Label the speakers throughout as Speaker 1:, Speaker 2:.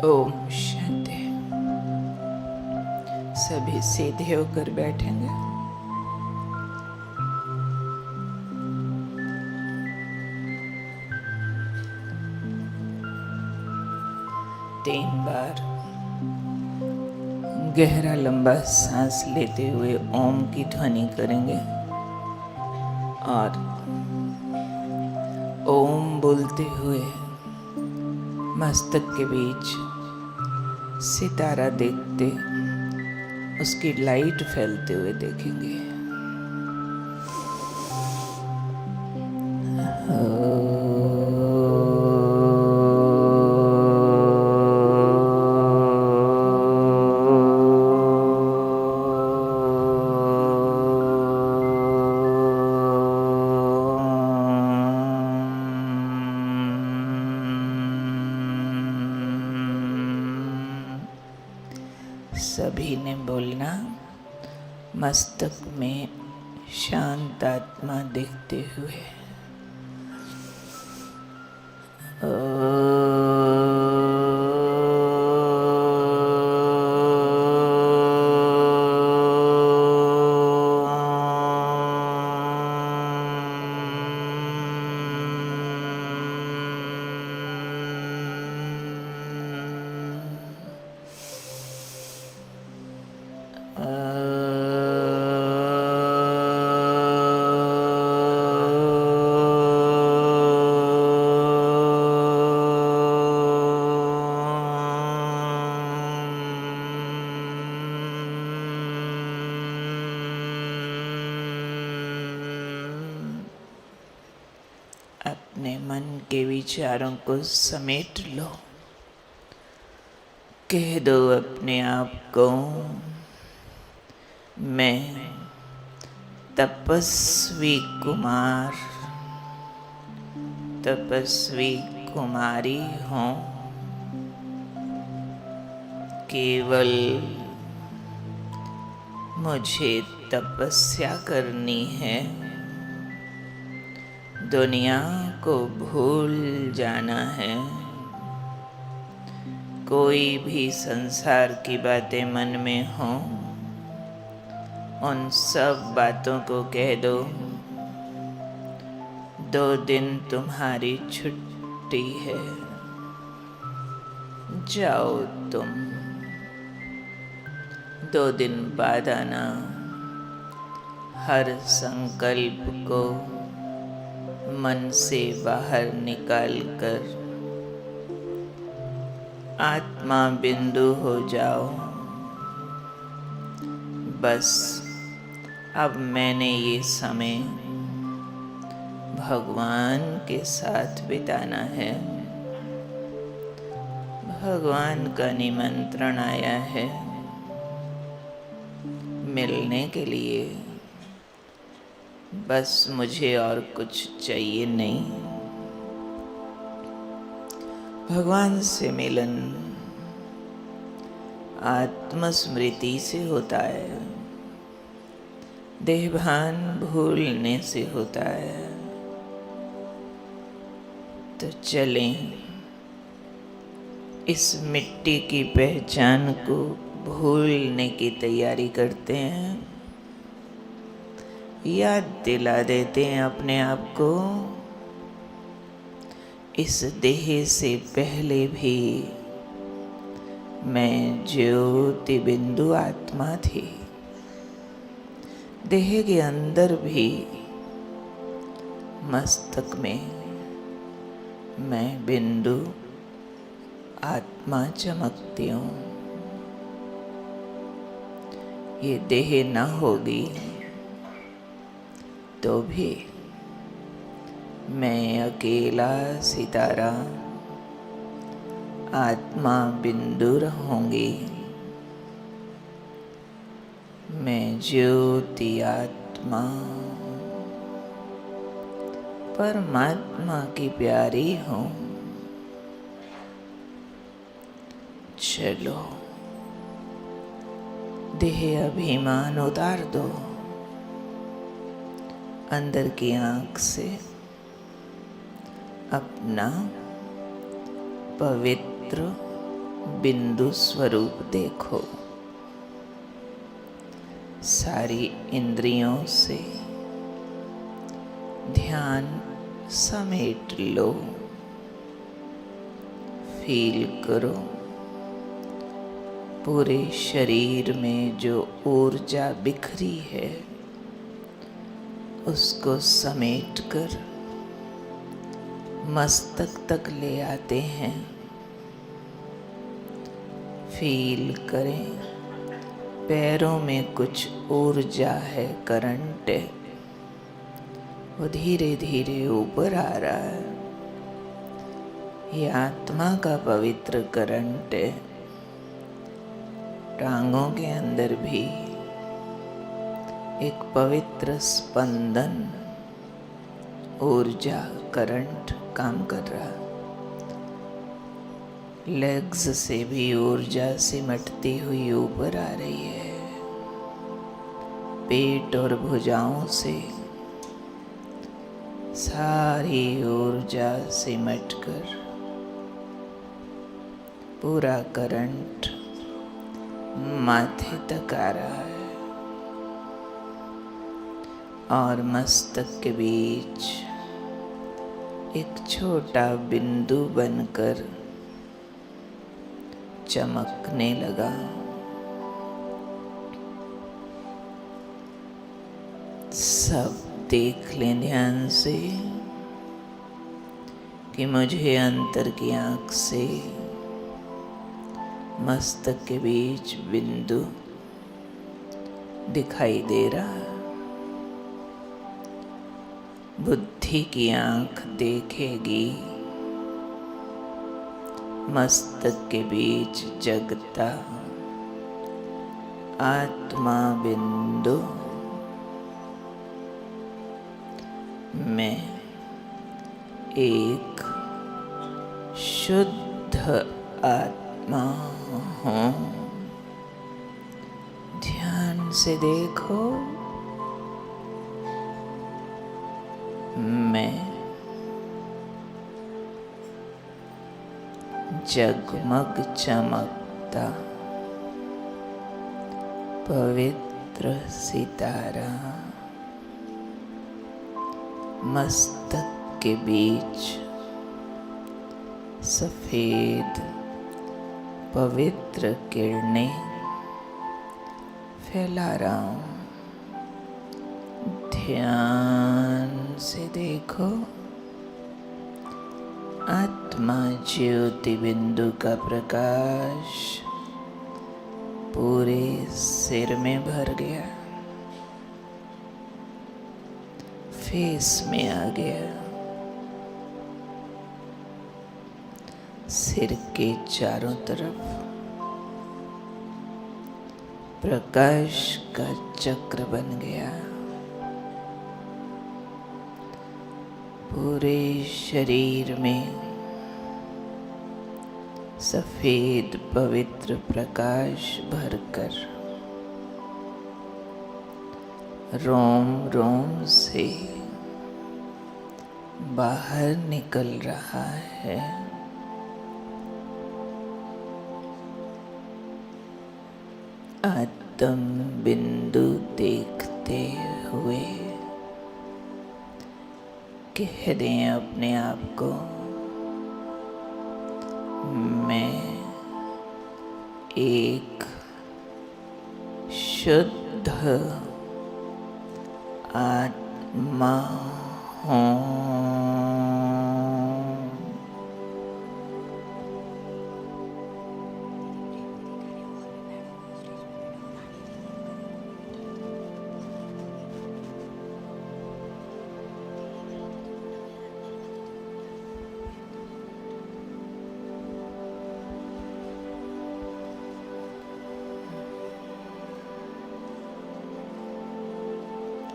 Speaker 1: ओम शांति। सभी सीधे होकर बैठेंगे। तीन बार गहरा लंबा सांस लेते हुए ओम की ध्वनि करेंगे और ओम बोलते हुए मस्तक के बीच सितारा देखते उसकी लाइट फैलते हुए देखेंगे। सभी ने बोलना, मस्तक में शांत आत्मा देखते हुए। अपने मन के विचारों को समेट लो। कह दो अपने आप को, मैं तपस्वी कुमार, तपस्वी कुमारी हूँ। केवल मुझे तपस्या करनी है, दुनिया को भूल जाना है। कोई भी संसार की बातें मन में हो, उन सब बातों को कह दो। 2 दिन तुम्हारी छुट्टी है, जाओ तुम। 2 दिन बाद आना। हर संकल्प को मन से बाहर निकाल कर आत्मा बिंदु हो जाओ। बस अब मैंने ये समय भगवान के साथ बिताना है। भगवान का निमंत्रण आया है मिलने के लिए। बस मुझे और कुछ चाहिए नहीं। भगवान से मिलन आत्मस्मृति से होता है, देहभान भूलने से होता है। तो चलें, इस मिट्टी की पहचान को भूलने की तैयारी करते हैं। याद दिला देते हैं अपने आप को, इस देह से पहले भी मैं ज्योति बिंदु आत्मा थी। देह के अंदर भी मस्तक में मैं बिंदु आत्मा चमकती हूँ। ये देह ना होगी तो भी मैं अकेला सितारा आत्मा बिंदु रहूंगी। मैं ज्योति आत्मा परमात्मा की प्यारी हूँ। चलो, देह अभिमान उतार दो। अंदर की आँख से अपना पवित्र बिंदु स्वरूप देखो। सारी इंद्रियों से ध्यान समेट लो। फील करो पूरे शरीर में जो ऊर्जा बिखरी है उसको समेट कर मस्तक तक ले आते हैं। फील करें पैरों में कुछ ऊर्जा है, करंट है, वो धीरे धीरे ऊपर आ रहा है। ये आत्मा का पवित्र करंट है। टांगों के अंदर भी एक पवित्र स्पंदन, ऊर्जा, करंट काम कर रहा है। लेग्स से भी ऊर्जा सिमटती हुई ऊपर आ रही है। पेट और भुजाओं से सारी ऊर्जा सिमटकर पूरा करंट माथे तक आ रहा है और मस्तक के बीच एक छोटा बिंदु बनकर चमकने लगा। सब देख लें ध्यान से कि मुझे अंतर की आँख से मस्तक के बीच बिंदु दिखाई दे रहा है। बुद्धि की आँख देखेगी मस्तक के बीच जगता आत्मा बिंदु में एक शुद्ध आत्मा हूँ। ध्यान से देखो, मैं जगमग चमकता पवित्र सितारा मस्तक के बीच सफेद पवित्र किरणें फैला रहा हूँ। ध्यान से देखो, आत्मा ज्योति बिंदु का प्रकाश पूरे सिर में भर गया, फेस में आ गया। सिर के चारों तरफ प्रकाश का चक्र बन गया। पूरे शरीर में सफेद पवित्र प्रकाश भरकर रोम रोम से बाहर निकल रहा है। आत्म बिंदु देखते हुए कह दें अपने आप को, मैं एक शुद्ध आत्मा हूँ।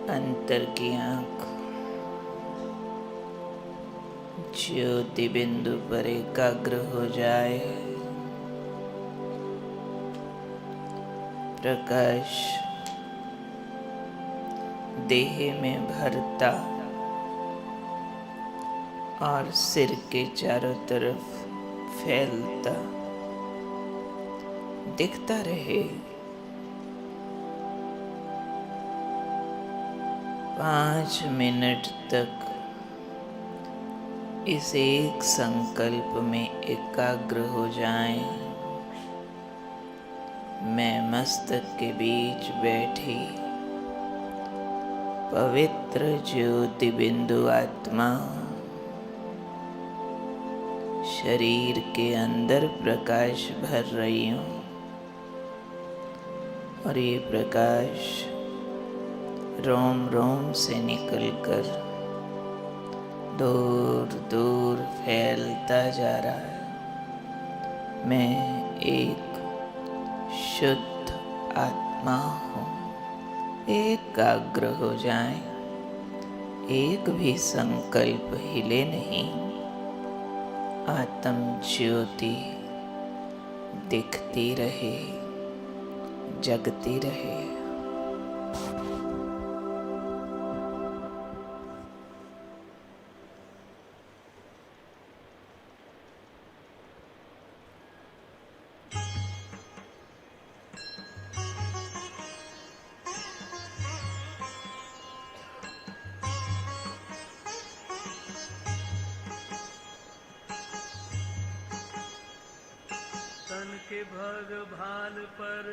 Speaker 1: अंतर की आँख ज्योति बिंदु पर एकाग्र हो जाए। प्रकाश देह में भरता और सिर के चारों तरफ फैलता दिखता रहे। 5 मिनट तक इस एक संकल्प में एकाग्र हो जाएं। मैं मस्तक के बीच बैठी पवित्र ज्योति बिंदु आत्मा शरीर के अंदर प्रकाश भर रही हूँ और ये प्रकाश रोम रोम से निकलकर दूर दूर फैलता जा रहा है। मैं एक शुद्ध आत्मा हूँ। एकाग्र हो जाएं, एक भी संकल्प हिले नहीं। आत्म ज्योति दिखती रहे, जगती रहे।
Speaker 2: तन के भग भाल पर,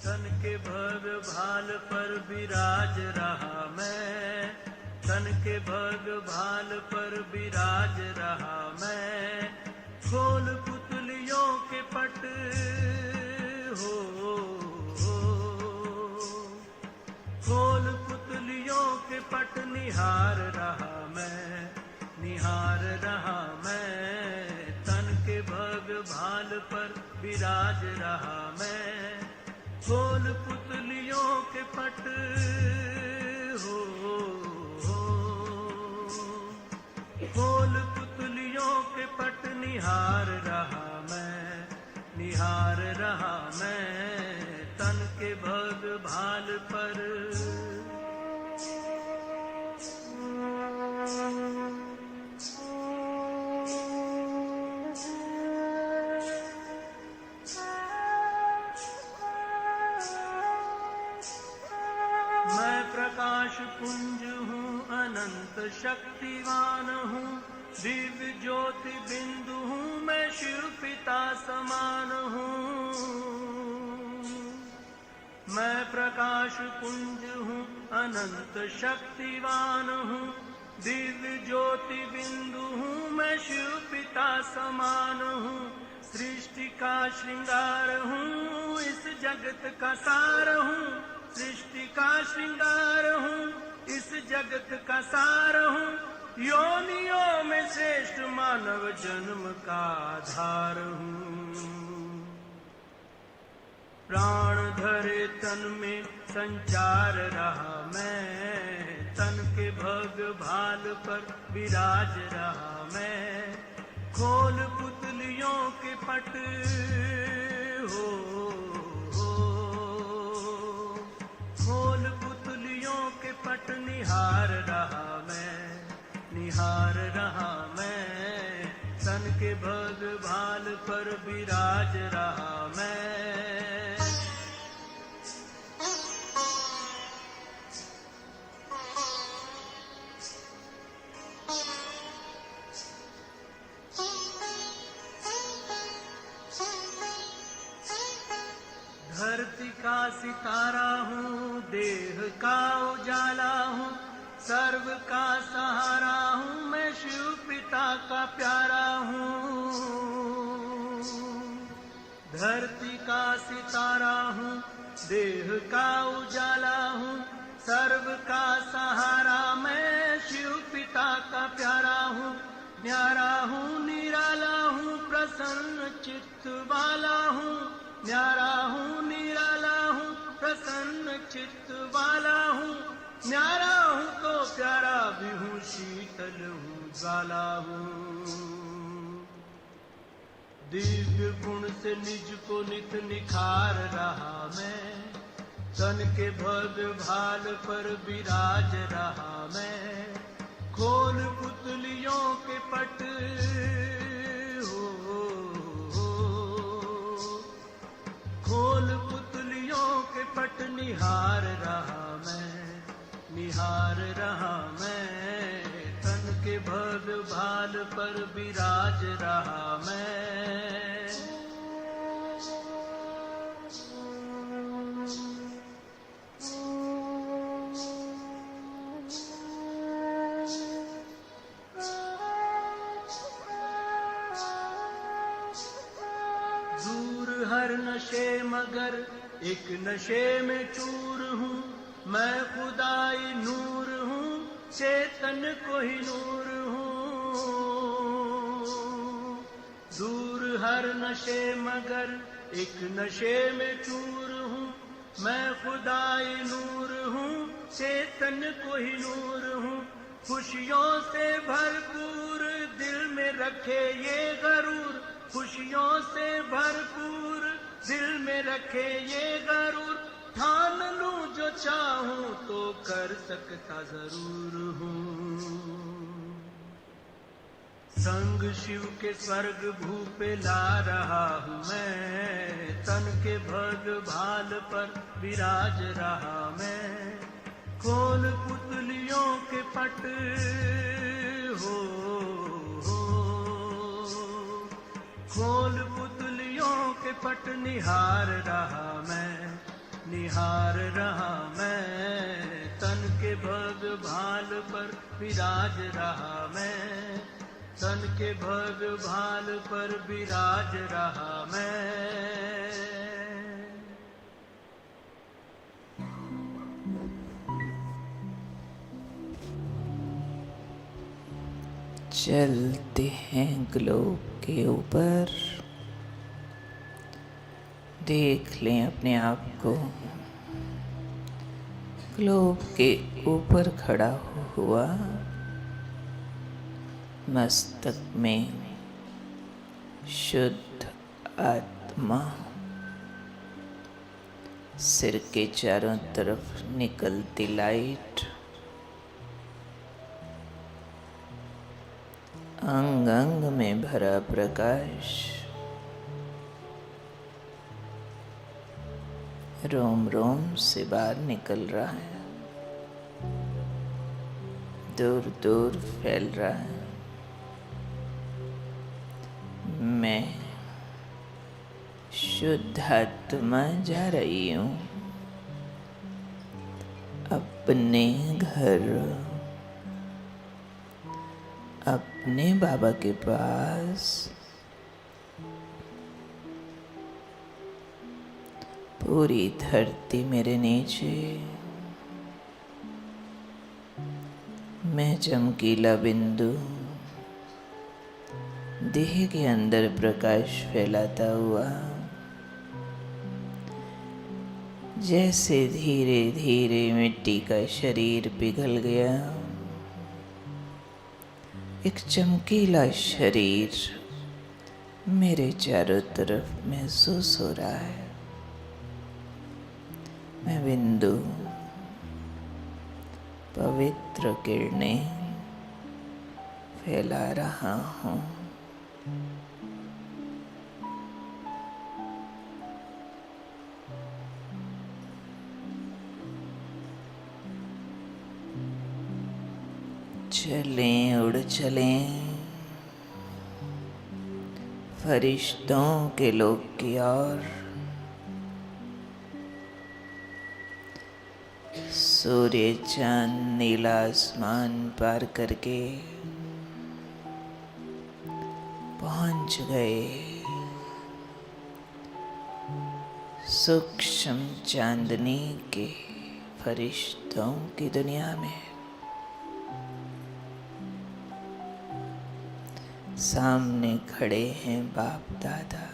Speaker 2: तन के भग भाल पर विराज रहा मैं। तन के भग भाल पर विराज रहा मैं। खोल पुतलियों के पट हो, खोल पुतलियों के पट निहार रहा मैं, निहार रहा मैं। भग भाल पर विराज रहा मैं। खोल पुतलियों के पट हो, खोल पुतलियों के पट निहार रहा मैं, निहार रहा मैं। तन के भग भाल पर प्रकाश पुंज हूँ, अनंत शक्तिवान हूँ। दिव्य ज्योति बिंदु हूँ, मैं शिव पिता समान हूँ। मैं प्रकाश पुंज हूँ, अनंत शक्तिवान हूँ। दिव्य ज्योति बिंदु हूँ, मैं शिव पिता समान हूँ। सृष्टि का श्रृंगार हूँ, इस जगत का सार हूँ। सृष्टि का श्रृंगार हूँ, इस जगत का सार हूँ। योनियों में श्रेष्ठ मानव जन्म का आधार हूँ। प्राण धरे तन में संचार रहा मैं। तन के भग भाल पर विराज रहा मैं। खोल पुतलियों के पट हो, खोल पुतलियों के पट निहार रहा मैं, निहार रहा मैं। तन के भग भाल पर विराज रहा मैं। धरती का सितारा हूँ, देह का उजाला हूँ। सर्व का सहारा हूँ, मैं शिव पिता का प्यारा हूँ। धरती का सितारा हूँ, देह का उजाला हूँ। सर्व का सहारा मैं शिव पिता का प्यारा हूँ। न्यारा हूँ, निराला हूँ, प्रसन्न चित्त वाला हूँ। न्यारा हूँ, निराला हूँ, प्रसन्न चित्त वाला हूँ। न्यारा हूँ तो प्यारा भी हूँ, शीतल हूँ, ज्वाला हूँ। दिव्य गुण से निज को नित निखार रहा मैं। तन के भग भाल पर विराज रहा मैं। खोल पुतलियों के पट हो, पट निहार रहा मैं, तन के भग भाल पर विराज रहा मैं। दूर हर नशे मगर एक नशे में चूर हूँ, मैं खुदाई नूर हूँ, चेतन कोई नूर हूँ। दूर हर नशे मगर एक नशे में चूर हूँ, मैं खुदाई नूर हूँ, चेतन कोई नूर हूँ। खुशियों से भरपूर दिल में रखे ये गरूर, खुशियों से भरपूर दिल में रखे ये गरूर, ठान लूं जो चाहूं तो कर सकता जरूर हूँ। संग शिव के स्वर्ग भू पे ला रहा हूँ मैं, तन के भग भाल पर विराज रहा मैं। खोल पुतलियों के पट हो, खोल पुतलियों के पट निहार रहा मैं, तन के भग भाल पर विराज रहा मैं, तन के भग भाल पर विराज रहा मैं।
Speaker 1: चलते हैं ग्लोब के ऊपर, देख लें अपने आप को ग्लोब के ऊपर खड़ा हुआ, मस्तक में शुद्ध आत्मा, सिर के चारों तरफ निकलती लाइट, अंग अंग में भरा प्रकाश, रोम रोम से बाहर निकल रहा है, दूर दूर फैल रहा है। मैं शुद्ध आत्मा जा रही हूँ अपने घर, अपने बाबा के पास। पूरी धरती मेरे नीचे, मैं चमकीला बिंदु, देह के अंदर प्रकाश फैलाता हुआ, जैसे धीरे धीरे मिट्टी का शरीर पिघल गया, एक चमकीला शरीर मेरे चारों तरफ महसूस हो रहा है। मैं बिंदु, पवित्र किरणें फैला रहा हूँ। चलें, उड़ चलें फरिश्तों के लोक की ओर। सूर्य चांद नीला आसमान पार करके पहुंच गए सूक्ष्म चांदनी के फरिश्तों की दुनिया में। सामने खड़े हैं बाप दादा,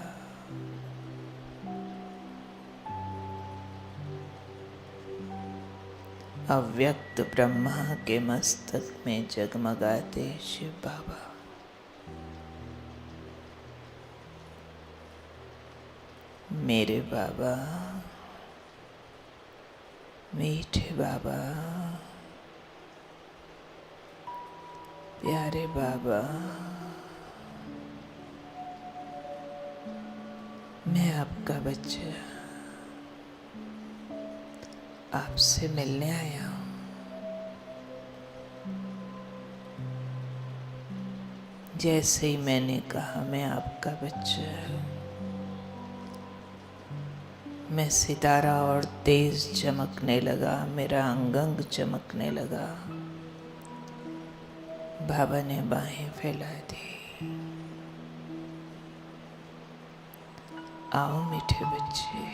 Speaker 1: अव्यक्त ब्रह्मा के मस्तक में जगमगाते शिव बाबा। मेरे बाबा, मीठे बाबा, प्यारे बाबा, मैं आपका बच्चा, आपसे मिलने आया हूँ। जैसे ही मैंने कहा मैं आपका बच्चा हूँ, मैं सितारा और तेज चमकने लगा, मेरा अंग अंग चमकने लगा। बाबा ने बाहें फैला दी। आओ मीठे बच्चे।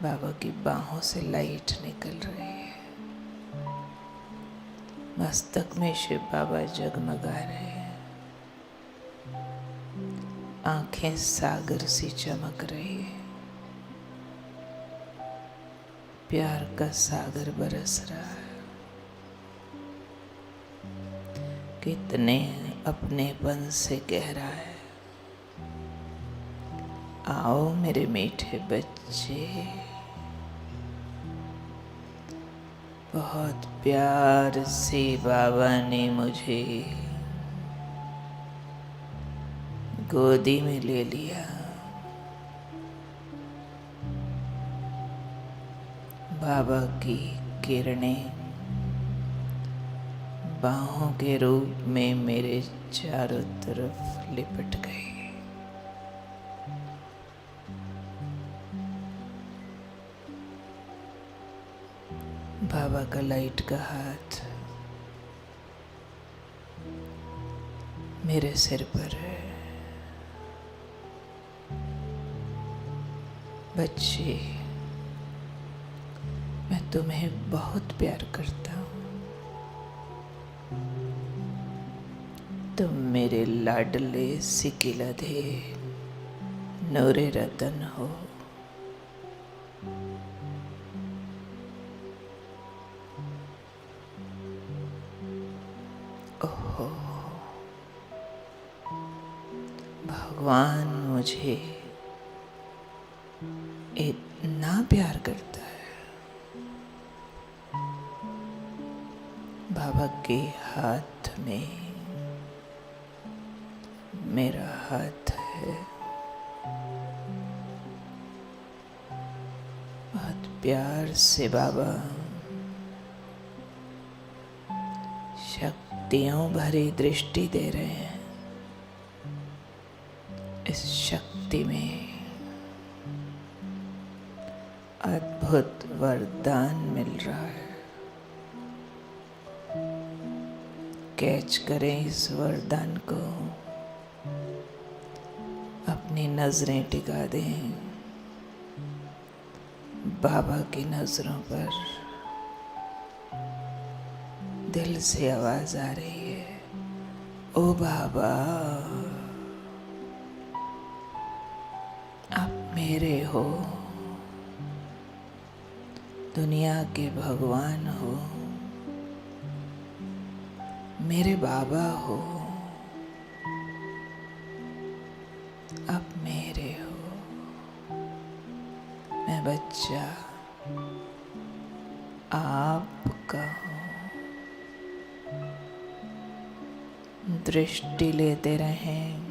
Speaker 1: बाबा की बाहों से लाइट निकल रही है। मस्तक में शिव बाबा जगमगा रहे हैं। आंखें सागर सी चमक रही है। प्यार का सागर बरस रहा है। कितने अपनेपन से कह रहा है, आओ मेरे मीठे बच्चे। बहुत प्यार से बाबा ने मुझे गोदी में ले लिया। बाबा की किरणें बाहों के रूप में मेरे चारों तरफ लिपट गई। बाबा का लाइट का हाथ मेरे सिर पर है। बच्चे, मैं तुम्हें बहुत प्यार करता हूँ। तुम मेरे लाडले सिकिलधे नूरे रतन हो। ओहो, भगवान मुझे इतना प्यार करता है। बाबा के हाथ में मेरा हाथ है। बहुत प्यार से बाबा शक्तियों भरी दृष्टि दे रहे हैं। इस शक्ति में अद्भुत वरदान मिल रहा है। कैच करें इस वरदान को, अपनी नजरें टिका दें बाबा की नजरों पर। दिल से आवाज आ रही है, ओ बाबा, आप मेरे हो, दुनिया के भगवान हो, मेरे बाबा हो, आप मेरे हो। मैं बच्चा आपका हूँ। दृष्टि लेते रहें।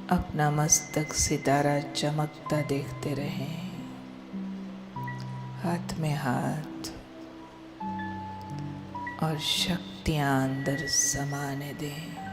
Speaker 1: अपना मस्तक सितारा चमकता देखते रहें। हाथ में हाथ और शक्तियां अंदर समाने दें।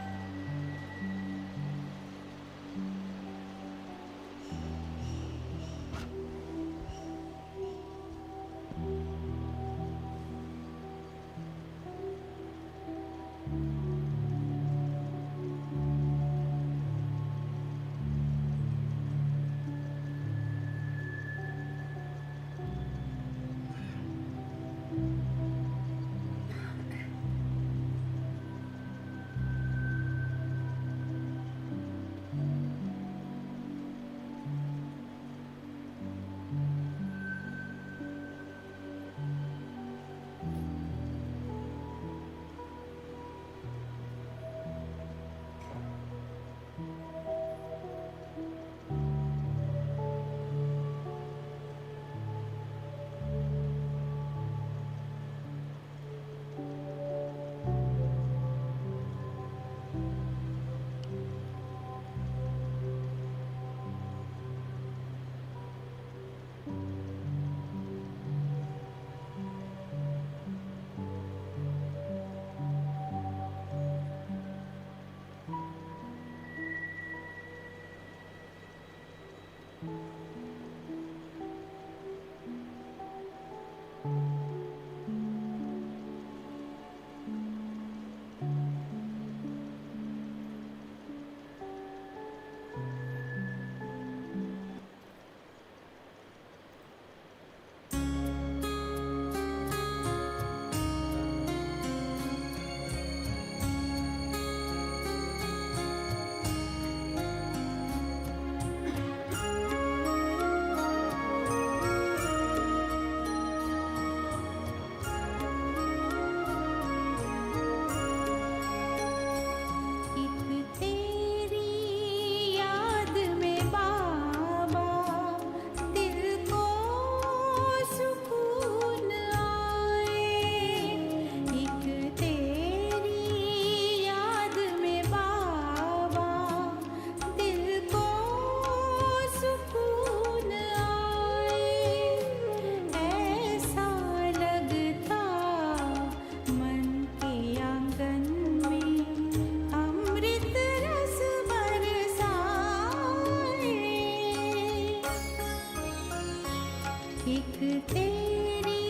Speaker 3: एक तेरी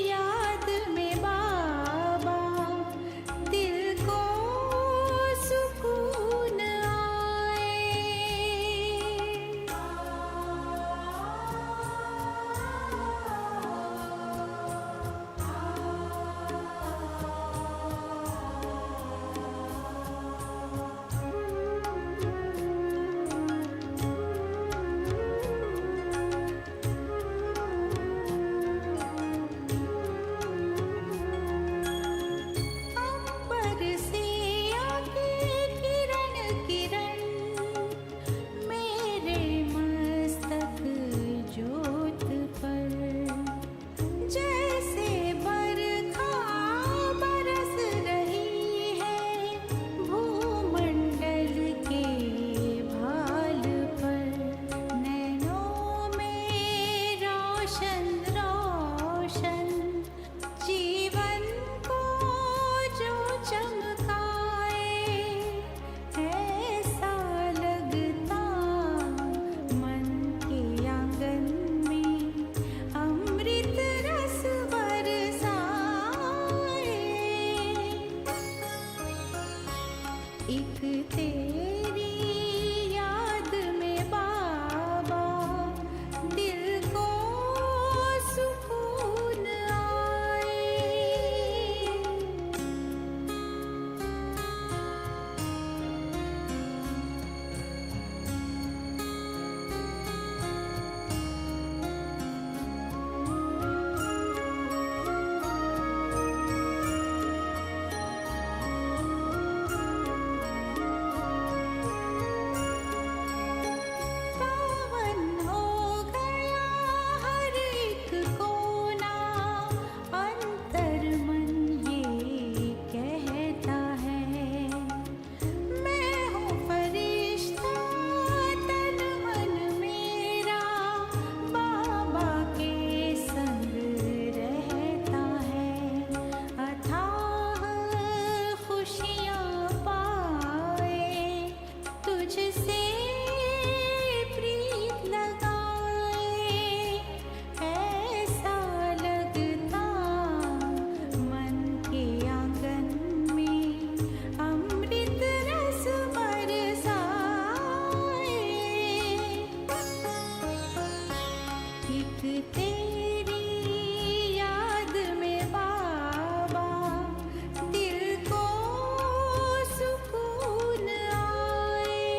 Speaker 3: याद में बाबा दिल को सुकून अंबर से आके किरण किरण मेरे मस्तक ज्योत पर जैसे बरखा बरस रही है भूमंडल के भाल पर नैनों में रोशन रोशन जीवन को जो चमकाए ऐसा लगता मन के आंगन में अमृत रस बरसाए एक तेरी याद में बाबा दिल को सुकून आए। पावन हो गया हर एक कोना अंतर मन ये कहता है मैं हूँ फरिश्ता तन मन मेरा बाबा के संग रहता है अथाह खुशियाँ पाए तुझसे प्रीत लगाए ऐसा लगता मन के आंगन में अमृत रस बरसाए एक तेरी याद में बाबा दिल को सुकून आए।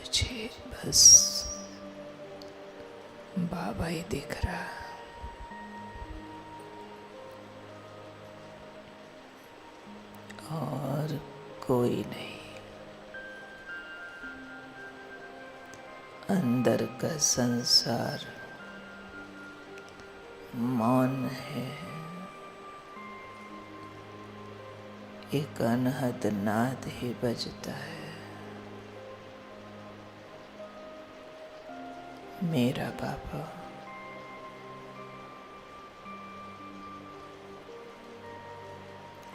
Speaker 1: मुझे बस बाबा ही दिख रहा, और कोई नहीं। अंदर का संसार मौन है, एक अनहद नाद ही बजता है। मेरा बाबा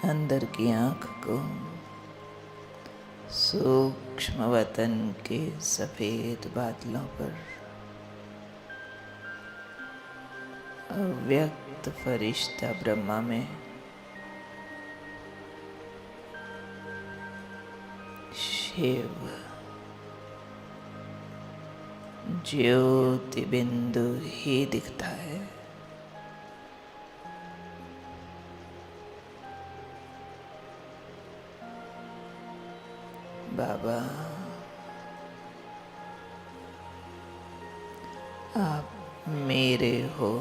Speaker 1: अंदर की आँख को सूक्ष्म वतन के सफेद बादलों पर अव्यक्त फरिश्ता ब्रह्मा में शिव ज्योति बिंदु ही दिखता है। बाबा, आप मेरे हो।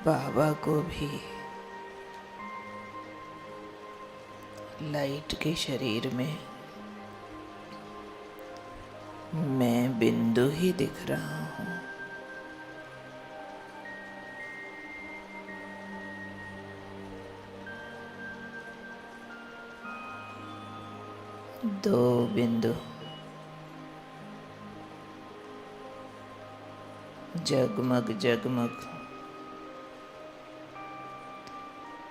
Speaker 1: बाबा को भी लाइट के शरीर में मैं बिंदु ही दिख रहा हूँ। दो बिंदु जगमग जगमग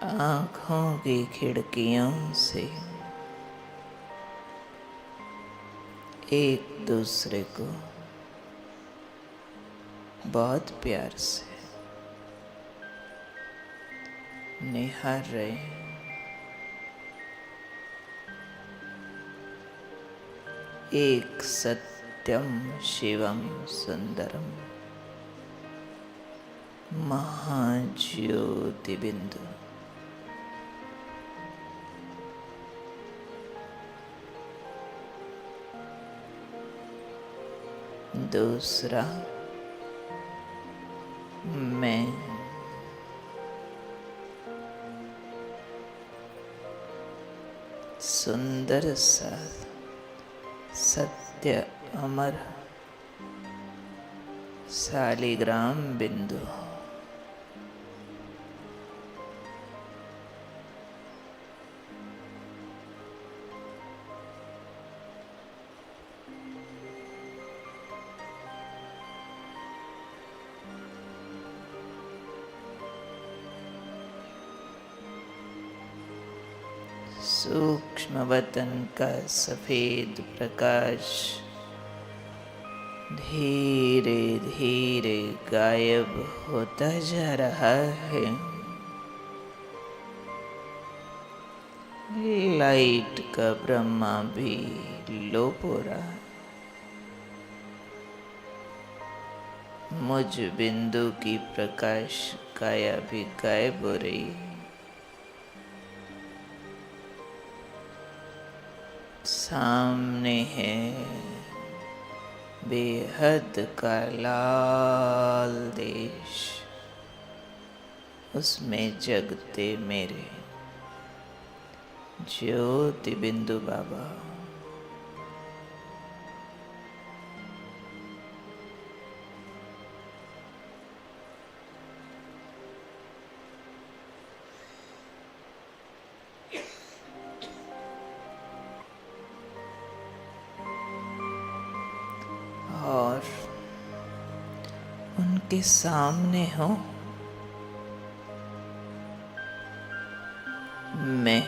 Speaker 1: आँखों की खिड़कियों से एक दूसरे को बहुत प्यार से निहार रहे हैं। एक सत्यम शिवम सुंदरम महाज्योति बिंदु। दूसरा मैं सुंदर सा सत्य अमर शालिग्राम बिंदु। सूक्ष्म वतन का सफेद प्रकाश धीरे धीरे गायब होता जा रहा है। लाइट का ब्रह्मा भी लोप हो रहा है। मुझ बिंदु की प्रकाश काया भी गायब हो रही है। सामने है बेहद का लाल देश, उसमें जगते मेरे ज्योति बिंदु बाबा। और उनके सामने हो मैं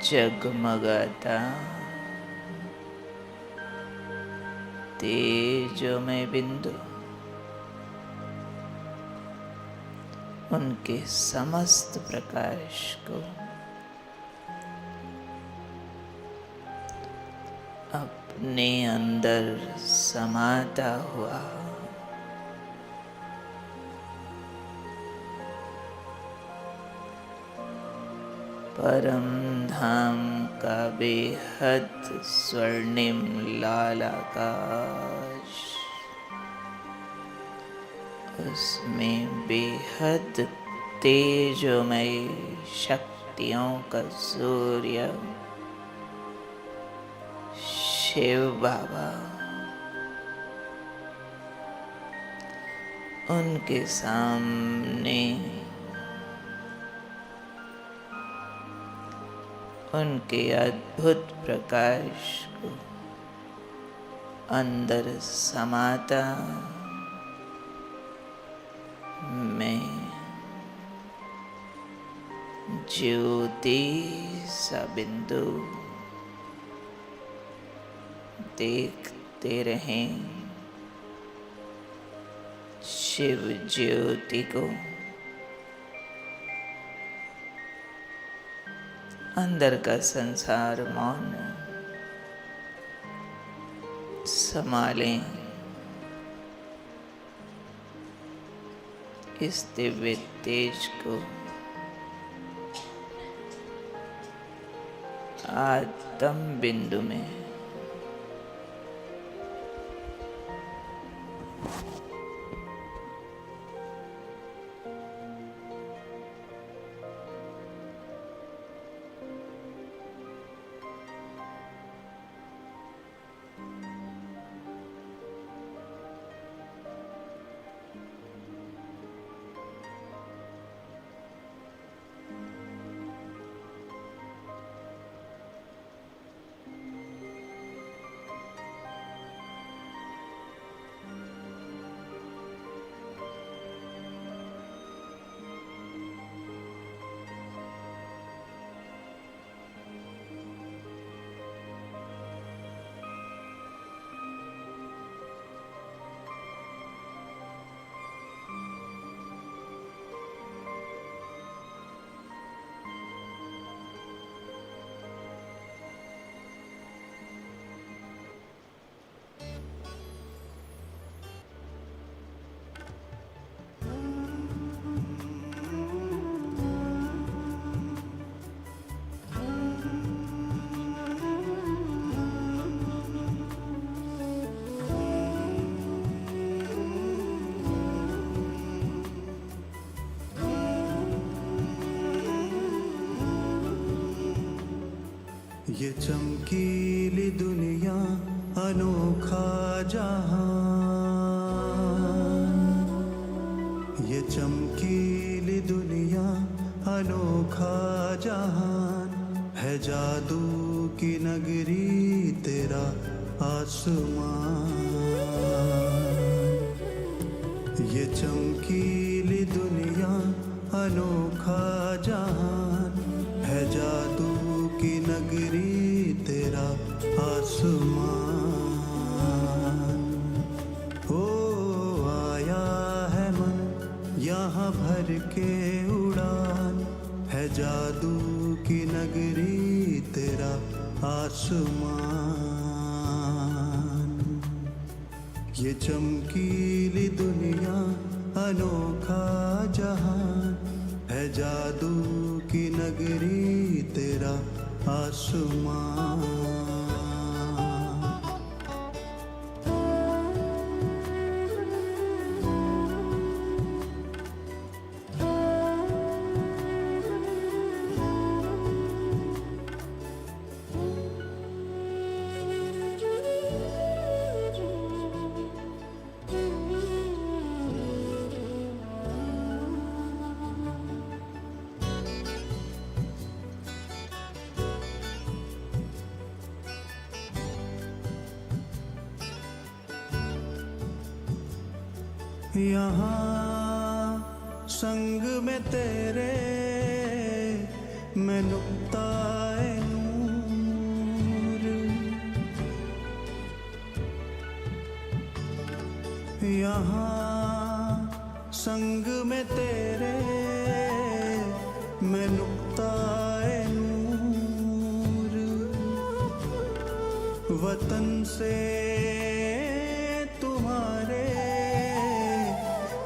Speaker 1: जगमगाता तेजोमय बिंदु। उनके समस्त प्रकाश को अपने अंदर समाता हुआ परम धाम का बेहद स्वर्णिम लाल आकाश, उसमें बेहद तेजोमय शक्तियों का सूर्य शिव बाबा, उनके सामने उनके अद्भुत प्रकाश को अंदर समाता मैं ज्योति सा बिंदु देखते रहें शिव ज्योति को अंदर का संसार मौन संभालें इस दिव्य तेज को आत्म बिंदु में
Speaker 4: ये चमकीली दुनिया अनोखा जहान, ये चमकीली दुनिया अनोखा जहान है, जादू की नगरी तेरा आसमान। ये चमकीली दुनिया अनोखा जहान है, जादू की नगरी तेरा आसमान। ओ आया है मन यहाँ भर के उड़ान है, जादू की नगरी तेरा आसमान। ये चमकीली दुनिया अनोखा जहान है, जादू की नगरी तेरा आसमान। यहाँ संग में तेरे मैं नुक्ताए नूर, यहाँ संग में तेरे मैं नुक्ताए नूर। वतन से तुम्हारे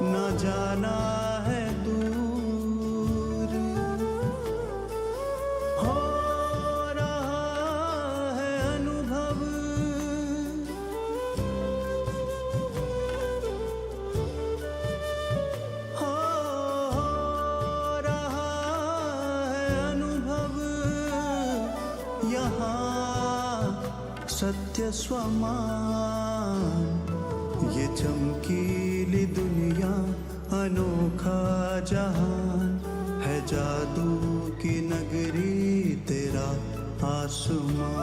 Speaker 4: न जाना है दूर, सत्य स्वमान, ये चमकीली दुनिया अनोखा जहान है, जादू की नगरी तेरा आसमान।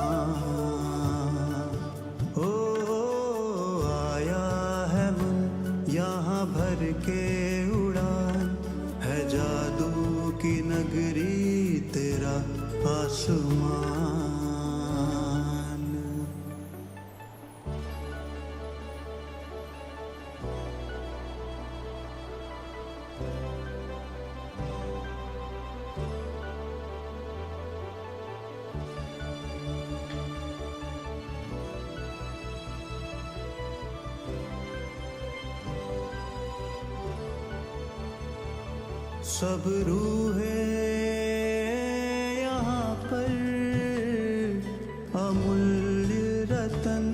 Speaker 4: ओ आया है मन यहाँ भर के उड़ान, है जादू की नगरी तेरा आसमान। सब रूहें यहाँ पर अमूल्य रतन,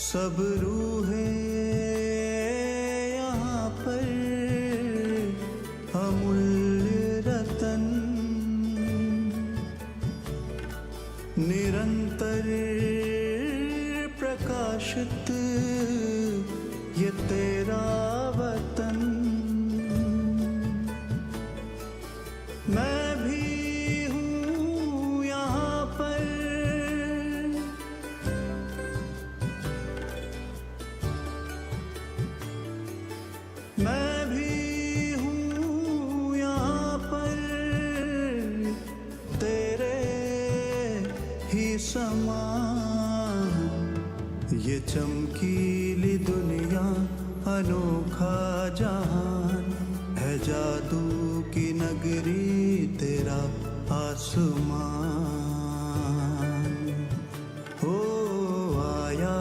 Speaker 4: सब रूहें यहाँ पर अमूल्य रतन, निरंतर प्रकाशित ये तेरा वतन। मैं भी हूँ यहाँ पर, मैं भी हूँ यहाँ पर, तेरे ही समान। ये चमकीली दुनिया अनोखा जहान है, जादू की नगरी तेरा आसमान। ओ आया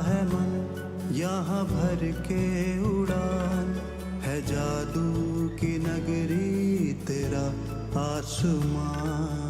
Speaker 4: है मन यहाँ भर के उड़ान, है जादू की नगरी तेरा आसमान।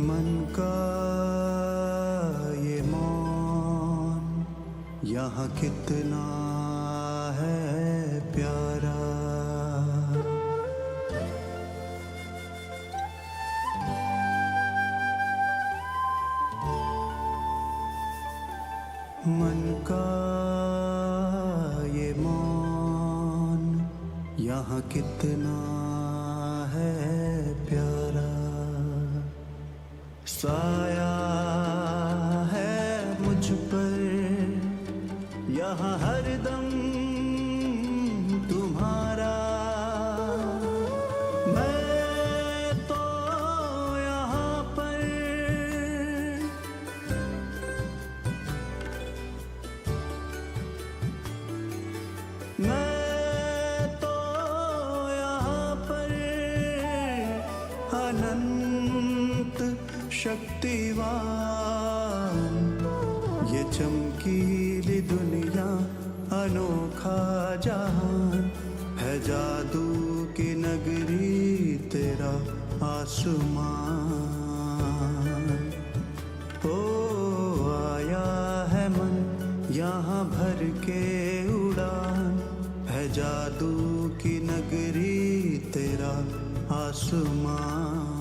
Speaker 4: मन का ये मौन यहाँ कितना है प्यारा, मन का ये मौन यहाँ कितना है प्यारा। साया है मुझ पर यहाँ हरदम तुम्हारा, मैं तो यहाँ पर, मैं तो यहाँ पर अनंत शक्तिवान। ये चमकीली दुनिया अनोखा जहान है, जादू की नगरी तेरा आसमान। ओ आया है मन यहाँ भर के उड़ान, है जादू की नगरी तेरा आसमान।